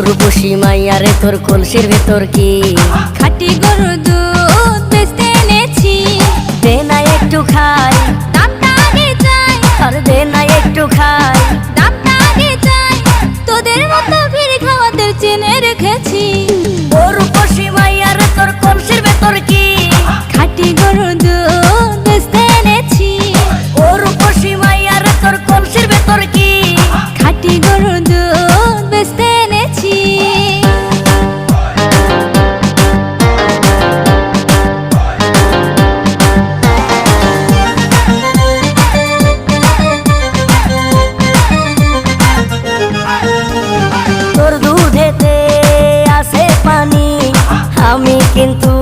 রূপসী মাইয়ারে তোর কলসির ভেতর কি খাঁটি গরুর দুধ বেচতে এনেছি। দে না একটু খাই, দামটা আগে চাই, আর দে না একটু খাই। দামটা আগে চাই, তোদের মতো ভিড় খাওয়াদের চেনে রেখেছি। ও রূপসী মাইয়ারে তোর কলসির ভেতর কি খাঁটি গরুর দুধ বেচতে এনেছি। ও রূপসী মাইয়ারে তোর কলসির ভেতর কি খাঁটি গরুর দুধ বেচতে এনেছি। তোর দুধেতে আছে পানি, আমি কিন্তু